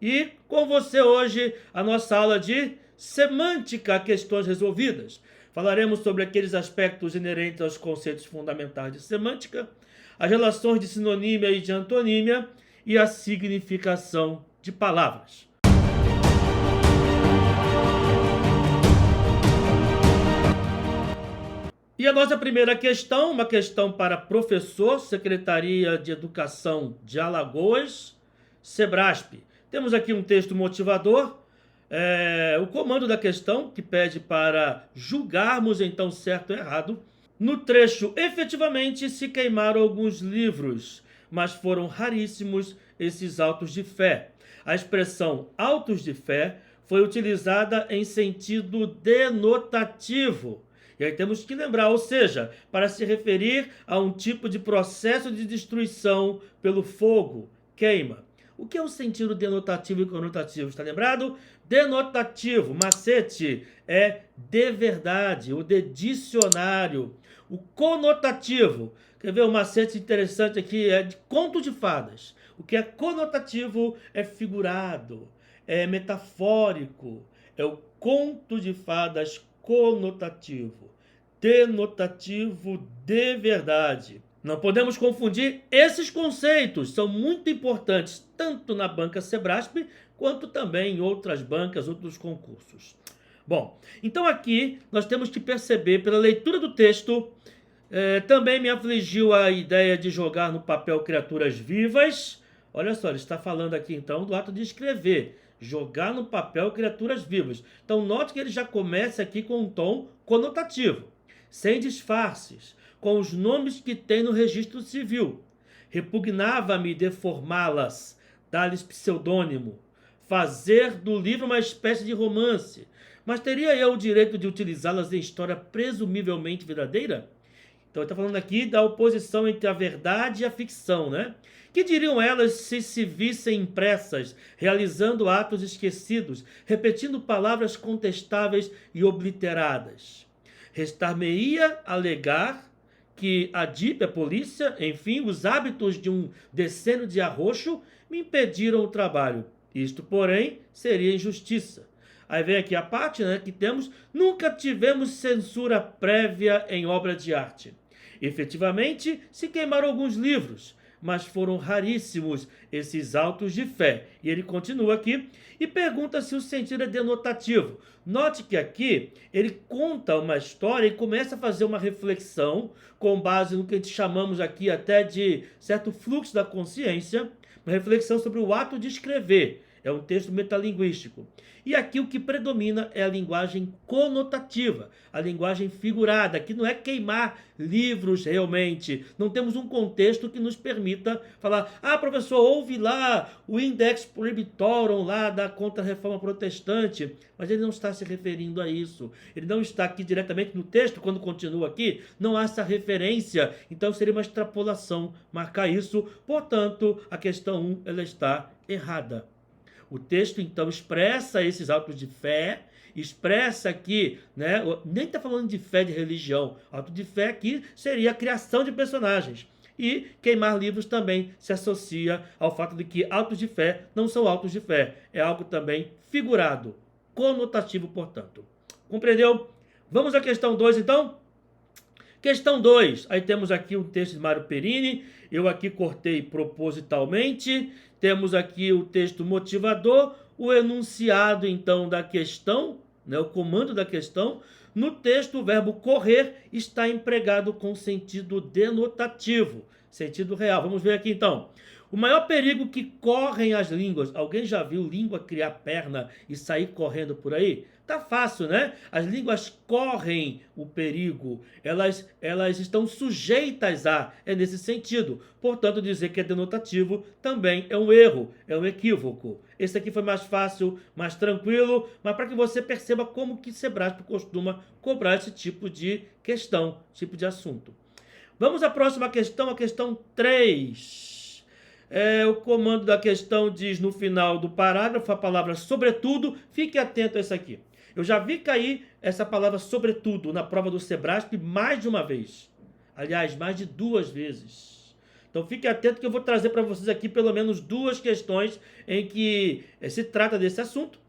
E com você hoje a nossa aula de semântica, questões resolvidas. Falaremos sobre aqueles aspectos inerentes aos conceitos fundamentais de semântica, as relações de sinonímia e de antonímia e a significação de palavras. E a nossa primeira questão, uma questão para professor, Secretaria de Educação de Alagoas, Sebrasp. Temos aqui um texto motivador, o comando da questão, que pede para julgarmos então certo ou errado. No trecho, efetivamente se queimaram alguns livros, mas foram raríssimos esses autos de fé. A expressão autos de fé foi utilizada em sentido denotativo. E aí temos que lembrar, ou seja, para se referir a um tipo de processo de destruição pelo fogo, queima. O que é o sentido denotativo e conotativo? Está lembrado? Denotativo, macete, é de verdade, ou de dicionário. O conotativo, quer ver um macete interessante aqui, é de conto de fadas. O que é conotativo é figurado, é metafórico, é o conto de fadas conotativo. Denotativo de verdade. Não podemos confundir esses conceitos, são muito importantes tanto na banca Sebrasp quanto também em outras bancas, outros concursos. Bom, então aqui nós temos que perceber pela leitura do texto, também me afligiu a ideia de jogar no papel criaturas vivas. Olha só, ele está falando aqui então do ato de escrever, jogar no papel criaturas vivas. Então note que ele já começa aqui com um tom conotativo, sem disfarces, com os nomes que tem no registro civil. Repugnava-me deformá-las, dar-lhes pseudônimo, fazer do livro uma espécie de romance. Mas teria eu o direito de utilizá-las em história presumivelmente verdadeira? Então ele está falando aqui da oposição entre a verdade e a ficção, né? Que diriam elas se vissem impressas, realizando atos esquecidos, repetindo palavras contestáveis e obliteradas? Restar-me-ia alegar que a DIP, a polícia, enfim, os hábitos de um decênio de arroxo me impediram o trabalho. Isto, porém, seria injustiça. Aí vem aqui a parte, né, que temos: nunca tivemos censura prévia em obra de arte. Efetivamente, se queimaram alguns livros, mas foram raríssimos esses autos de fé. E ele continua aqui e pergunta se o sentido é denotativo. Note que aqui ele conta uma história e começa a fazer uma reflexão com base no que a gente chamamos aqui até de certo fluxo da consciência, uma reflexão sobre o ato de escrever. É um texto metalinguístico. E aqui o que predomina é a linguagem conotativa, a linguagem figurada, que não é queimar livros realmente. Não temos um contexto que nos permita falar: ah, professor, houve lá o Index Prohibitorum lá da Contra-Reforma Protestante. Mas ele não está se referindo a isso. Ele não está aqui diretamente no texto, quando continua aqui, não há essa referência. Então seria uma extrapolação marcar isso. Portanto, a questão 1 ela está errada. O texto, então, expressa esses autos de fé, expressa aqui, né, nem está falando de fé de religião. Auto de fé aqui seria a criação de personagens. E queimar livros também se associa ao fato de que autos de fé não são autos de fé. É algo também figurado, conotativo, portanto. Compreendeu? Vamos à questão 2, então? Questão 2, aí temos aqui um texto de Mário Perini, eu aqui cortei propositalmente, temos aqui o texto motivador, o enunciado então da questão, né, o comando da questão. No texto o verbo correr está empregado com sentido denotativo, sentido real. Vamos ver aqui então. O maior perigo que correm as línguas. Alguém já viu língua criar perna e sair correndo por aí? Tá fácil, né? As línguas correm o perigo. Elas estão sujeitas a. É nesse sentido. Portanto, dizer que é denotativo também é um erro, é um equívoco. Esse aqui foi mais fácil, mais tranquilo, mas para que você perceba como que Sebrasp costuma cobrar esse tipo de questão, tipo de assunto. Vamos à próxima questão, a questão 3. O comando da questão diz no final do parágrafo a palavra sobretudo. Fique atento a isso aqui. Eu já vi cair essa palavra sobretudo na prova do Sebrasp mais de uma vez. Aliás, mais de 2 vezes. Então fique atento que eu vou trazer para vocês aqui pelo menos duas questões em que se trata desse assunto.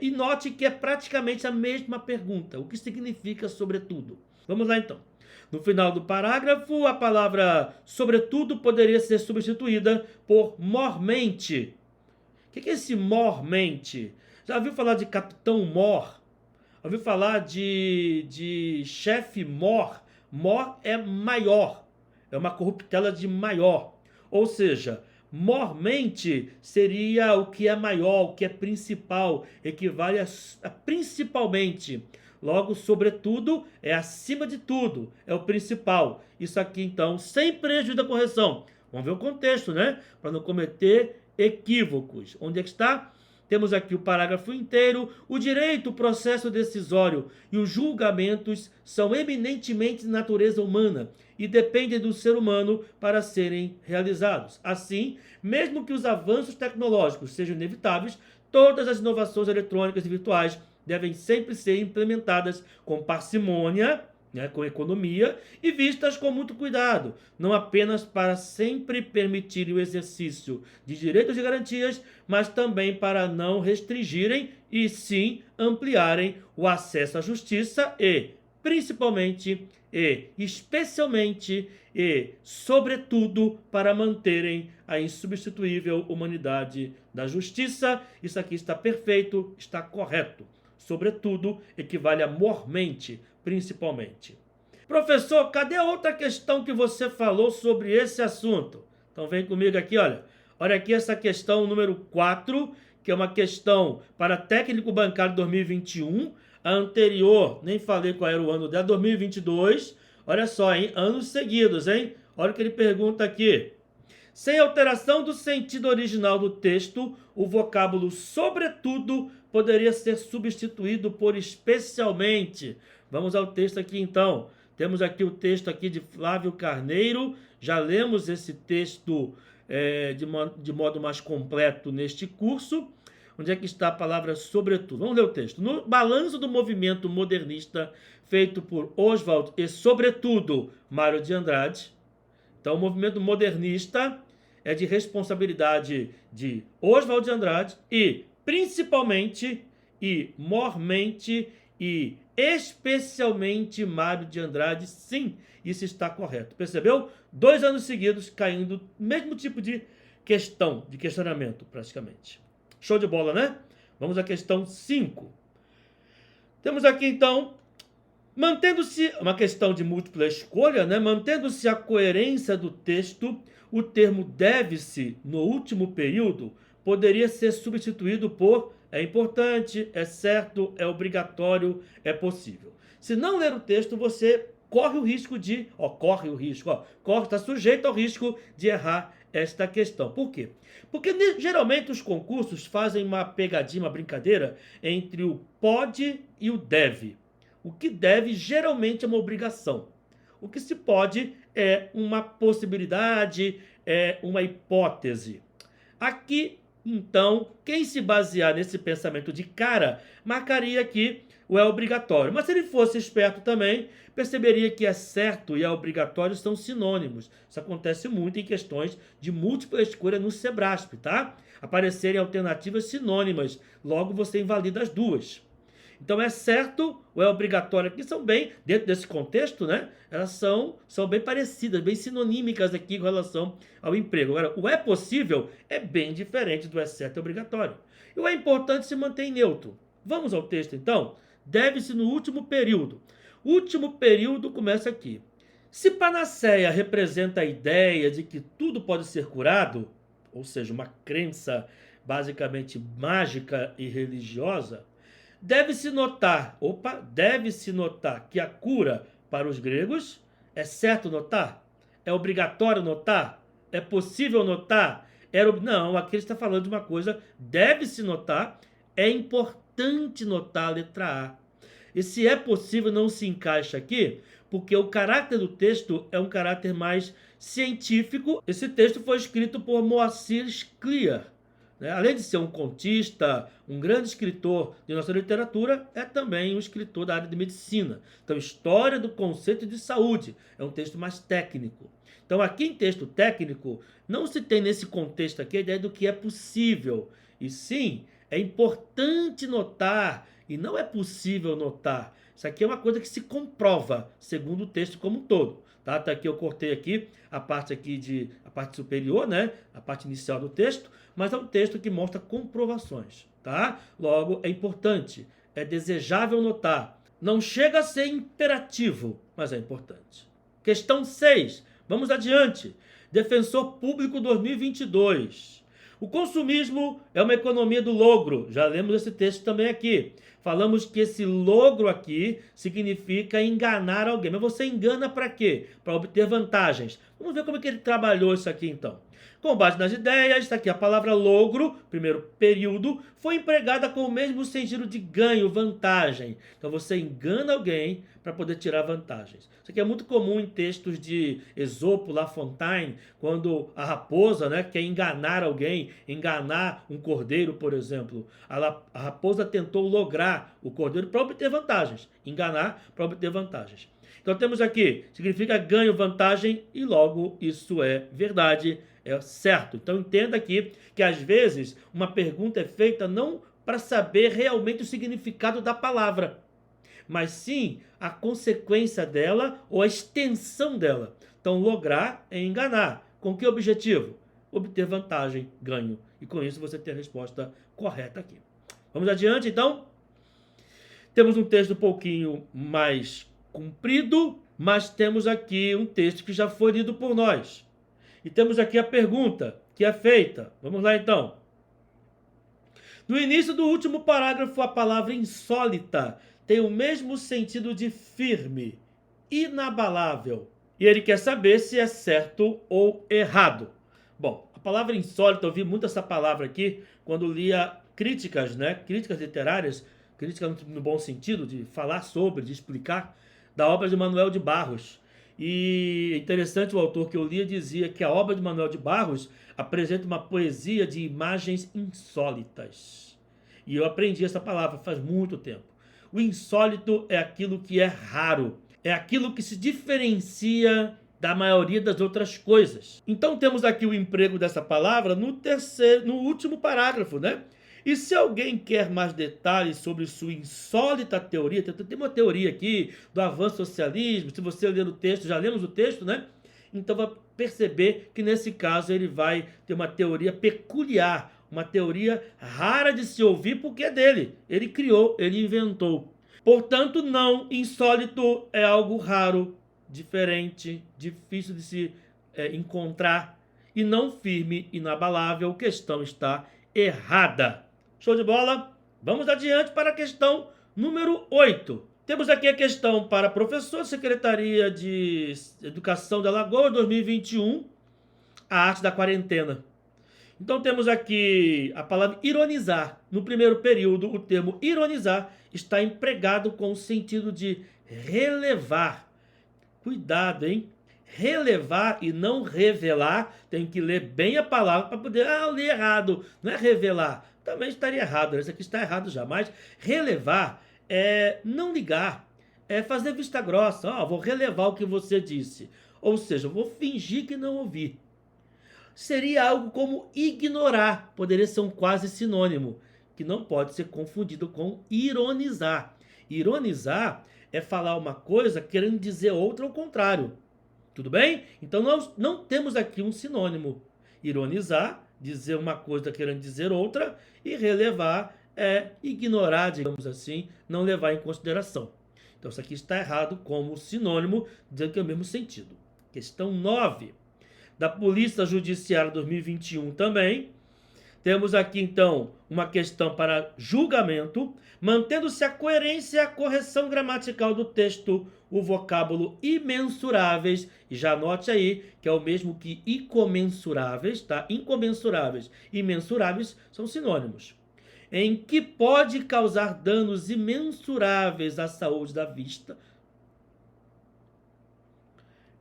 E note que é praticamente a mesma pergunta. O que significa sobretudo? Vamos lá então. No final do parágrafo, a palavra sobretudo poderia ser substituída por mormente. O que é esse mormente? Já ouviu falar de Capitão Mor? Ouviu falar de chefe Mor? Mor é maior, é uma corruptela de maior. Ou seja, mormente seria o que é maior, o que é principal, equivale a principalmente. Logo, sobretudo, é acima de tudo, é o principal. Isso aqui, então, sem prejuízo da correção. Vamos ver o contexto, né? Para não cometer equívocos. Onde é que está? Temos aqui o parágrafo inteiro. O direito, o processo decisório e os julgamentos são eminentemente de natureza humana e dependem do ser humano para serem realizados. Assim, mesmo que os avanços tecnológicos sejam inevitáveis, todas as inovações eletrônicas e virtuais devem sempre ser implementadas com parcimônia, com economia e vistas com muito cuidado, não apenas para sempre permitirem o exercício de direitos e garantias, mas também para não restringirem e sim ampliarem o acesso à justiça e, principalmente, e especialmente e sobretudo para manterem a insubstituível humanidade da justiça. Isso aqui está perfeito, está correto. Sobretudo equivale a mormente, principalmente. Professor, cadê a outra questão que você falou sobre esse assunto? Então vem comigo aqui, olha. Olha aqui essa questão número 4, que é uma questão para técnico bancário 2021. A anterior, nem falei qual era o ano dela, 2022. Olha só, hein? Anos seguidos, hein? Olha o que ele pergunta aqui. Sem alteração do sentido original do texto, o vocábulo sobretudo poderia ser substituído por especialmente. Vamos ao texto aqui então. Temos aqui o texto aqui de Flávio Carneiro. Já lemos esse texto de modo mais completo neste curso. Onde é que está a palavra sobretudo? Vamos ler o texto. No balanço do movimento modernista feito por Oswald e, sobretudo, Mário de Andrade. Então, o movimento modernista é de responsabilidade de Oswald de Andrade e, principalmente, e mormente, e especialmente Mário de Andrade. Sim, isso está correto. Percebeu? 2 anos seguidos caindo no mesmo tipo de questão, de questionamento, praticamente. Show de bola, né? Vamos à questão 5. Temos aqui, então, mantendo-se, uma questão de múltipla escolha, né? Mantendo-se a coerência do texto, o termo deve-se, no último período, poderia ser substituído por é importante, é certo, é obrigatório, é possível. Se não ler o texto, você corre o risco de... está sujeito ao risco de errar esta questão. Por quê? Porque geralmente os concursos fazem uma pegadinha, uma brincadeira entre o pode e o deve. O que deve geralmente é uma obrigação. O que se pode é uma possibilidade, é uma hipótese. Aqui, então, quem se basear nesse pensamento de cara, marcaria aqui o é obrigatório. Mas se ele fosse esperto também, perceberia que é certo e é obrigatório são sinônimos. Isso acontece muito em questões de múltipla escolha no Sebrasp, tá? Aparecerem alternativas sinônimas, logo você invalida as duas. Então é certo ou é obrigatório aqui são bem, dentro desse contexto, né? Elas são bem parecidas, bem sinonímicas aqui com relação ao emprego. Agora, o é possível é bem diferente do é certo e obrigatório. E o é importante se mantém neutro. Vamos ao texto então? Deve-se no último período. O último período começa aqui. Se panaceia representa a ideia de que tudo pode ser curado, ou seja, uma crença basicamente mágica e religiosa, deve-se notar que a cura para os gregos, é certo notar? É obrigatório notar? É possível notar? Não, aqui ele está falando de uma coisa, deve-se notar, é importante notar a letra A. E se é possível não se encaixa aqui, porque o caráter do texto é um caráter mais científico. Esse texto foi escrito por Moacir Scliar, né? Além de ser um contista, um grande escritor de nossa literatura, é também um escritor da área de medicina. Então, História do Conceito de Saúde é um texto mais técnico. Então, aqui em texto técnico, não se tem nesse contexto aqui a ideia do que é possível. E sim, é importante notar, e não é possível notar. Isso aqui é uma coisa que se comprova, segundo o texto como um todo. Tá? Até aqui eu cortei aqui a parte superior, né? A parte inicial do texto, mas é um texto que mostra comprovações, tá? Logo, é importante, é desejável notar. Não chega a ser imperativo, mas é importante. Questão 6. Vamos adiante. Defensor Público 2022. O consumismo é uma economia do logro. Já lemos esse texto também aqui. Falamos que esse logro aqui significa enganar alguém. Mas você engana para quê? Para obter vantagens. Vamos ver como é que ele trabalhou isso aqui então. Com base nas ideias, está aqui a palavra logro, primeiro período, foi empregada com o mesmo sentido de ganho, vantagem. Então você engana alguém para poder tirar vantagens. Isso aqui é muito comum em textos de Esopo, La Fontaine, quando a raposa, né, quer enganar alguém, enganar um cordeiro, por exemplo. A raposa tentou lograr o cordeiro para obter vantagens. Enganar para obter vantagens. Então temos aqui, significa ganho, vantagem, e logo isso é verdade, é certo. Então entenda aqui que às vezes uma pergunta é feita não para saber realmente o significado da palavra, mas sim a consequência dela ou a extensão dela. Então lograr é enganar. Com que objetivo? Obter vantagem, ganho. E com isso você tem a resposta correta aqui. Vamos adiante então? Temos um texto um pouquinho mais comprido, mas temos aqui um texto que já foi lido por nós. E temos aqui a pergunta que é feita. Vamos lá então. No início do último parágrafo, a palavra insólita tem o mesmo sentido de firme, inabalável. E ele quer saber se é certo ou errado. Bom, a palavra insólita, eu vi muito essa palavra aqui quando lia críticas, né? Críticas literárias, crítica no bom sentido, de falar sobre, de explicar, da obra de Manuel de Barros. E é interessante, o autor que eu lia dizia que a obra de Manuel de Barros apresenta uma poesia de imagens insólitas. E eu aprendi essa palavra faz muito tempo. O insólito é aquilo que é raro, é aquilo que se diferencia da maioria das outras coisas. Então temos aqui o emprego dessa palavra no último parágrafo, né? E se alguém quer mais detalhes sobre sua insólita teoria, tem uma teoria aqui do avanço socialismo, se você ler o texto, já lemos o texto, né? Então vai perceber que nesse caso ele vai ter uma teoria peculiar, uma teoria rara de se ouvir porque é dele. Ele criou, ele inventou. Portanto, não, insólito é algo raro, diferente, difícil de se encontrar, e não firme, inabalável. A questão está errada. Show de bola? Vamos adiante para a questão número 8. Temos aqui a questão para professor, Secretaria de Educação de Alagoas, 2021, a arte da quarentena. Então temos aqui a palavra ironizar. No primeiro período, o termo ironizar está empregado com o sentido de relevar. Cuidado, hein? Relevar e não revelar. Tem que ler bem a palavra para poder... eu li errado. Não é revelar. Também estaria errado. Isso aqui está errado já. Mas relevar é não ligar. É fazer vista grossa. Vou relevar o que você disse. Ou seja, vou fingir que não ouvi. Seria algo como ignorar. Poderia ser um quase sinônimo, que não pode ser confundido com ironizar. Ironizar é falar uma coisa querendo dizer outra ao contrário. Tudo bem? Então nós não temos aqui um sinônimo. Ironizar, dizer uma coisa querendo dizer outra, e relevar é ignorar, digamos assim, não levar em consideração. Então isso aqui está errado como sinônimo, dizendo que é o mesmo sentido. Questão 9. Da Polícia Judiciária 2021 também. Temos aqui, então, uma questão para julgamento, mantendo-se a coerência e a correção gramatical do texto, o vocábulo imensuráveis, e já anote aí que é o mesmo que incomensuráveis, tá? Incomensuráveis e mensuráveis são sinônimos. Em que pode causar danos imensuráveis à saúde da vista.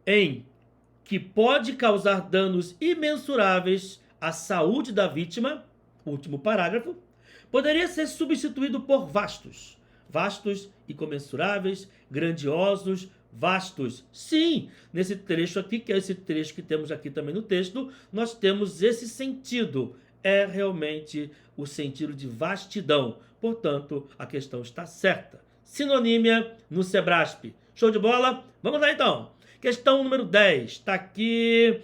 Em que pode causar danos imensuráveis à saúde da vítima, último parágrafo, poderia ser substituído por vastos. Vastos e comensuráveis, grandiosos, vastos. Sim, nesse trecho aqui, que é esse trecho que temos aqui também no texto, nós temos esse sentido. É realmente o sentido de vastidão. Portanto, a questão está certa. Sinonímia no Sebrasp. Show de bola? Vamos lá então. Questão número 10. Está aqui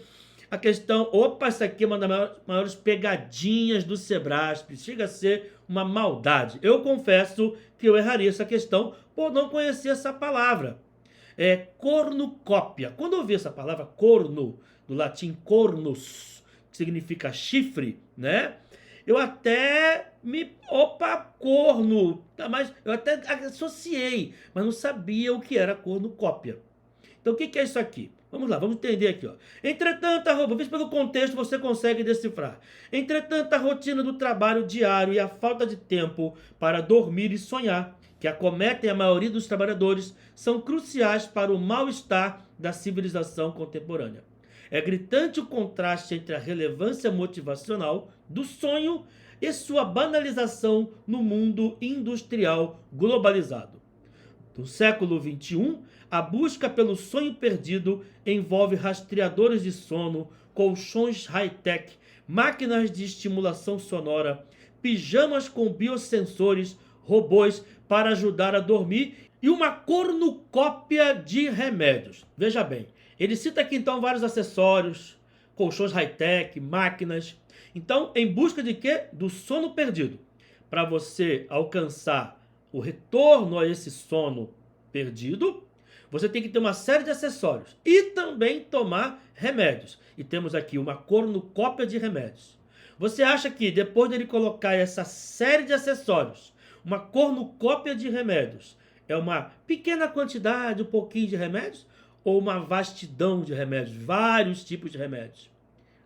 a questão... Opa, essa aqui é uma das maiores pegadinhas do Sebrasp. Chega a ser uma maldade. Eu confesso que eu erraria essa questão por não conhecer essa palavra. É cornucópia. Quando eu vi essa palavra corno, do latim cornus, que significa chifre, né? Eu até corno, tá? Mas eu até associei, mas não sabia o que era cornucópia. Então, o que é isso aqui? Vamos lá, vamos entender aqui, ó. Entretanto, visto pelo contexto, você consegue decifrar. Entretanto, a rotina do trabalho diário e a falta de tempo para dormir e sonhar, que acometem a maioria dos trabalhadores, são cruciais para o mal-estar da civilização contemporânea. É gritante o contraste entre a relevância motivacional do sonho e sua banalização no mundo industrial globalizado. No século XXI, a busca pelo sonho perdido envolve rastreadores de sono, colchões high-tech, máquinas de estimulação sonora, pijamas com biosensores, robôs para ajudar a dormir e uma cornucópia de remédios. Veja bem, ele cita aqui então vários acessórios, colchões high-tech, máquinas. Então, em busca de quê? Do sono perdido. Para você alcançar o retorno a esse sono perdido, você tem que ter uma série de acessórios e também tomar remédios. E temos aqui uma cornucópia de remédios. Você acha que depois dele colocar essa série de acessórios, uma cornucópia de remédios, é uma pequena quantidade, um pouquinho de remédios? Ou uma vastidão de remédios, vários tipos de remédios?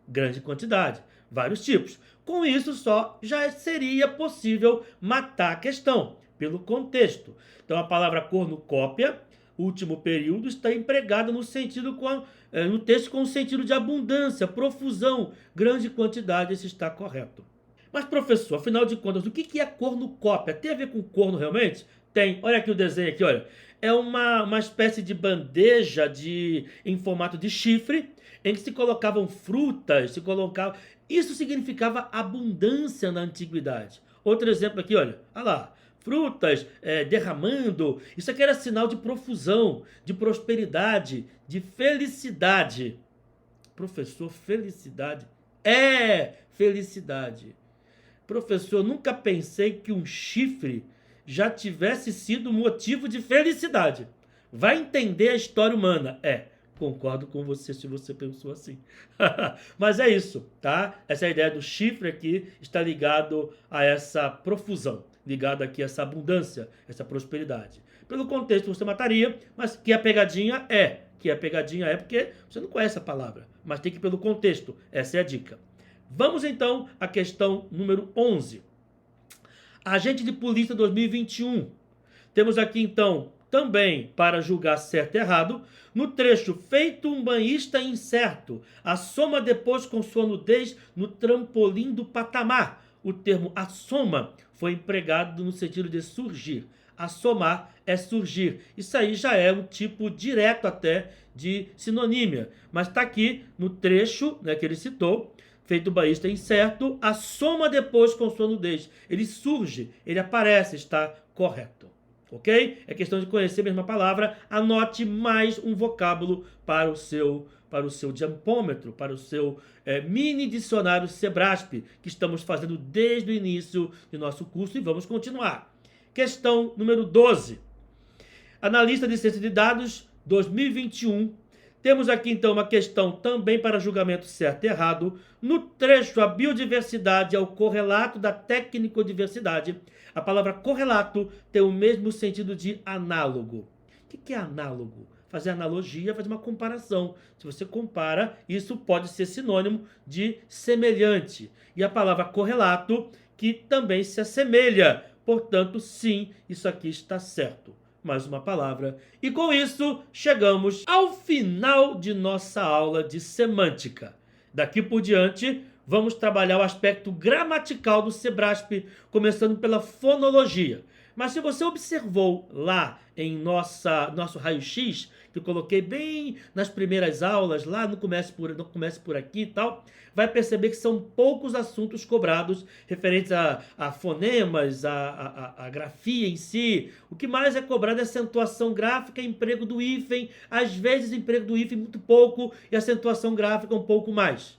Grande quantidade, vários tipos. Com isso só já seria possível matar a questão, pelo contexto. Então a palavra cornucópia, último período, está empregada no sentido no texto com o sentido de abundância, profusão, grande quantidade, esse está correto. Mas professor, afinal de contas, o que é cornucópia? Tem a ver com corno realmente? Tem. Olha aqui o desenho aqui, olha. É uma espécie de bandeja em formato de chifre, em que se colocavam frutas, Isso significava abundância na antiguidade. Outro exemplo aqui, olha lá. Frutas derramando. Isso aqui era sinal de profusão, de prosperidade, de felicidade. Professor, felicidade? É felicidade. Professor, nunca pensei que um chifre já tivesse sido motivo de felicidade. Vai entender a história humana. Concordo com você se você pensou assim. Mas é isso, tá? Essa ideia do chifre aqui está ligado a essa profusão, ligado aqui a essa abundância, essa prosperidade. Pelo contexto você mataria, mas que a pegadinha é. Que a pegadinha é porque você não conhece a palavra, mas tem que ir pelo contexto. Essa é a dica. Vamos então à questão número 11. Agente de polícia 2021. Temos aqui então também para julgar certo e errado, no trecho feito um banhista incerto, assoma depois com sua nudez no trampolim do patamar. O termo assoma foi empregado no sentido de surgir. Assomar é surgir. Isso aí já é um tipo direto até de sinonímia. Mas está aqui no trecho, né, que ele citou, feito o banhista incerto, assoma depois com sua nudez. Ele surge, ele aparece, está correto. Ok? É questão de conhecer a mesma palavra. Anote mais um vocábulo para o seu diampômetro, para o seu mini dicionário Sebrasp, que estamos fazendo desde o início do nosso curso e vamos continuar. Questão número 12. Analista de ciência de dados 2021. Temos aqui então uma questão também para julgamento certo e errado. No trecho, a biodiversidade é o correlato da técnico-diversidade. A palavra correlato tem o mesmo sentido de análogo. O que é análogo? Fazer analogia, fazer uma comparação. Se você compara, isso pode ser sinônimo de semelhante. E a palavra correlato, que também se assemelha. Portanto, sim, isso aqui está certo. Mais uma palavra. E com isso, chegamos ao final de nossa aula de semântica. Daqui por diante, vamos trabalhar o aspecto gramatical do Sebrasp, começando pela fonologia. Mas se você observou lá em nosso raio-x, que eu coloquei bem nas primeiras aulas, lá no Comece por Aqui e tal, vai perceber que são poucos assuntos cobrados referentes a fonemas, a grafia em si. O que mais é cobrado é acentuação gráfica e emprego do hífen. Às vezes, emprego do hífen muito pouco e acentuação gráfica um pouco mais.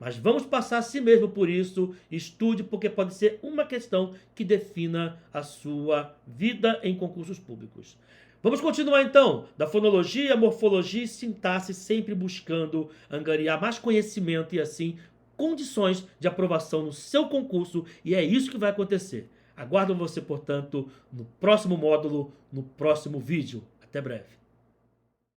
Mas vamos passar a si mesmo por isso, estude, porque pode ser uma questão que defina a sua vida em concursos públicos. Vamos continuar então, da fonologia, morfologia e sintaxe, sempre buscando angariar mais conhecimento e assim condições de aprovação no seu concurso, e é isso que vai acontecer. Aguardo você, portanto, no próximo módulo, no próximo vídeo. Até breve.